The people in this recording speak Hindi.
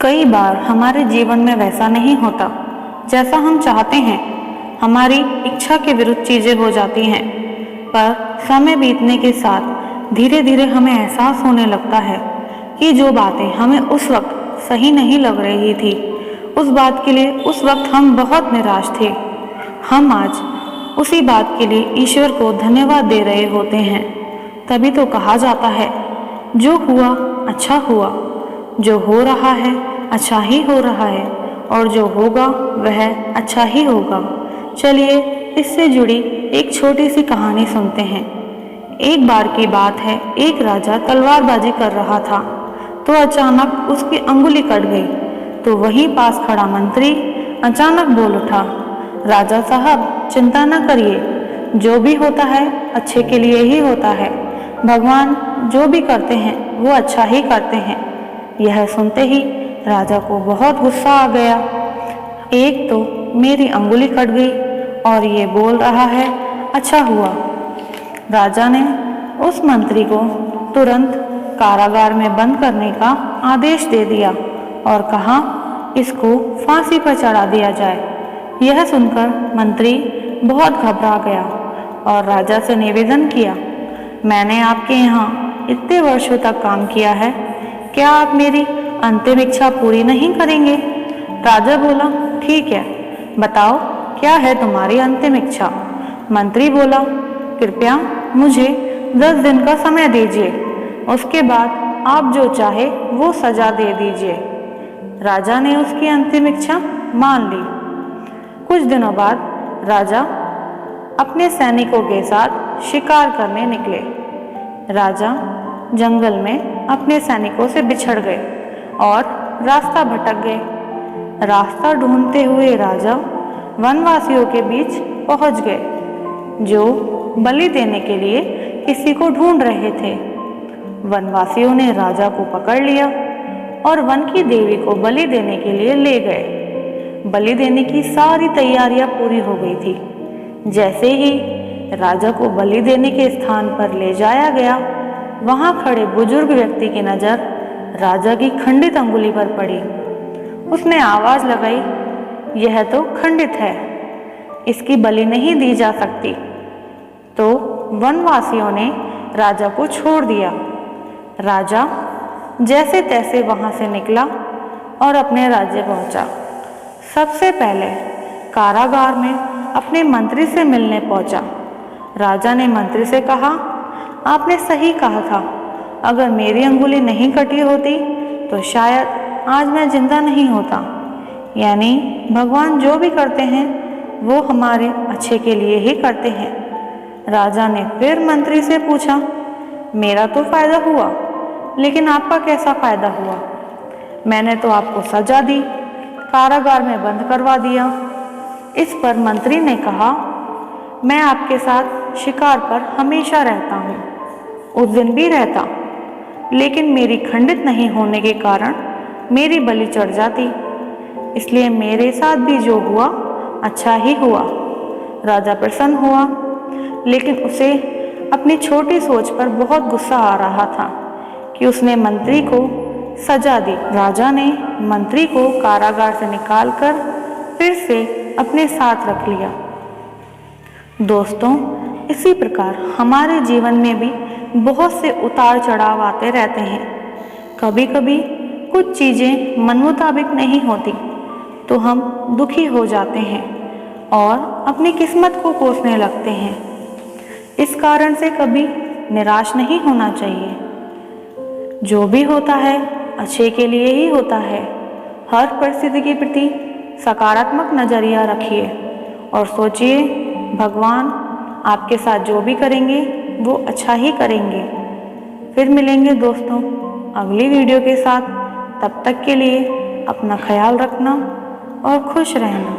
कई बार हमारे जीवन में वैसा नहीं होता जैसा हम चाहते हैं। हमारी इच्छा के विरुद्ध चीजें हो जाती हैं। पर समय बीतने के साथ धीरे धीरे हमें एहसास होने लगता है कि जो बातें हमें उस वक्त सही नहीं लग रही थी, उस बात के लिए उस वक्त हम बहुत निराश थे। हम आज उसी बात के लिए ईश्वर को धन्यवाद दे रहे होते हैं। तभी तो कहा जाता है, जो हुआ अच्छा हुआ, जो हो रहा है अच्छा ही हो रहा है, और जो होगा वह अच्छा ही होगा। चलिए इससे जुड़ी एक छोटी सी कहानी सुनते हैं। एक बार की बात है, एक राजा तलवारबाजी कर रहा था तो अचानक उसकी अंगुली कट गई। तो वहीं पास खड़ा मंत्री अचानक बोल उठा, राजा साहब चिंता न करिए, जो भी होता है अच्छे के लिए ही होता है। भगवान जो भी करते हैं वो अच्छा ही करते हैं। यह सुनते ही राजा को बहुत गुस्सा आ गया। एक तो मेरी अंगुली कट गई और ये बोल रहा है अच्छा हुआ। राजा ने उस मंत्री को तुरंत कारागार में बंद करने का आदेश दे दिया और कहा इसको फांसी पर चढ़ा दिया जाए। यह सुनकर मंत्री बहुत घबरा गया और राजा से निवेदन किया, मैंने आपके यहाँ इतने वर्षों तक काम किया है, क्या आप मेरी अंतिम इच्छा पूरी नहीं करेंगे? राजा बोला, ठीक है, बताओ क्या है तुम्हारी अंतिम इच्छा? मंत्री बोला, कृपया मुझे 10 दिन का समय दीजिए, उसके बाद आप जो चाहे वो सजा दे दीजिए। राजा ने उसकी अंतिम इच्छा मान ली। कुछ दिनों बाद राजा अपने सैनिकों के साथ शिकार करने निकले। राजा जंगल में अपने सैनिकों से बिछड़ गए और रास्ता भटक गए। रास्ता ढूंढते हुए राजा वनवासियों के बीच पहुंच गए, जो बलि देने के लिए किसी को ढूंढ रहे थे। वनवासियों ने राजा को पकड़ लिया और वन की देवी को बलि देने के लिए ले गए। बलि देने की सारी तैयारियां पूरी हो गई थी। जैसे ही राजा को बलि देने के स्थान पर ले जाया गया, वहां खड़े बुजुर्ग व्यक्ति की नजर राजा की खंडित अंगुली पर पड़ी। उसने आवाज लगाई, यह तो खंडित है, इसकी बलि नहीं दी जा सकती। तो वनवासियों ने राजा को छोड़ दिया। राजा जैसे तैसे वहां से निकला और अपने राज्य पहुंचा। सबसे पहले कारागार में अपने मंत्री से मिलने पहुंचा। राजा ने मंत्री से कहा, आपने सही कहा था, अगर मेरी अंगुली नहीं कटी होती तो शायद आज मैं जिंदा नहीं होता। यानी भगवान जो भी करते हैं वो हमारे अच्छे के लिए ही करते हैं। राजा ने फिर मंत्री से पूछा, मेरा तो फायदा हुआ, लेकिन आपका कैसा फायदा हुआ? मैंने तो आपको सजा दी, कारागार में बंद करवा दिया। इस पर मंत्री ने कहा, मैं आपके साथ शिकार पर हमेशा रहता हूँ, उस दिन भी रहता, लेकिन मेरी खंडित नहीं होने के कारण मेरी बलि चढ़ जाती, इसलिए मेरे साथ भी जो हुआ अच्छा ही हुआ। राजा प्रसन्न हुआ, लेकिन उसे अपनी छोटी सोच पर बहुत गुस्सा आ रहा था कि उसने मंत्री को सजा दी। राजा ने मंत्री को कारागार से निकालकर फिर से अपने साथ रख लिया। दोस्तों, इसी प्रकार हमारे जीवन में भी बहुत से उतार चढ़ाव आते रहते हैं। कभी कभी कुछ चीज़ें मन मुताबिक नहीं होती तो हम दुखी हो जाते हैं और अपनी किस्मत को कोसने लगते हैं। इस कारण से कभी निराश नहीं होना चाहिए। जो भी होता है अच्छे के लिए ही होता है। हर परिस्थिति के प्रति सकारात्मक नज़रिया रखिए और सोचिए, भगवान आपके साथ जो भी करेंगे वो अच्छा ही करेंगे। फिर मिलेंगे दोस्तों अगली वीडियो के साथ। तब तक के लिए अपना ख्याल रखना और खुश रहना।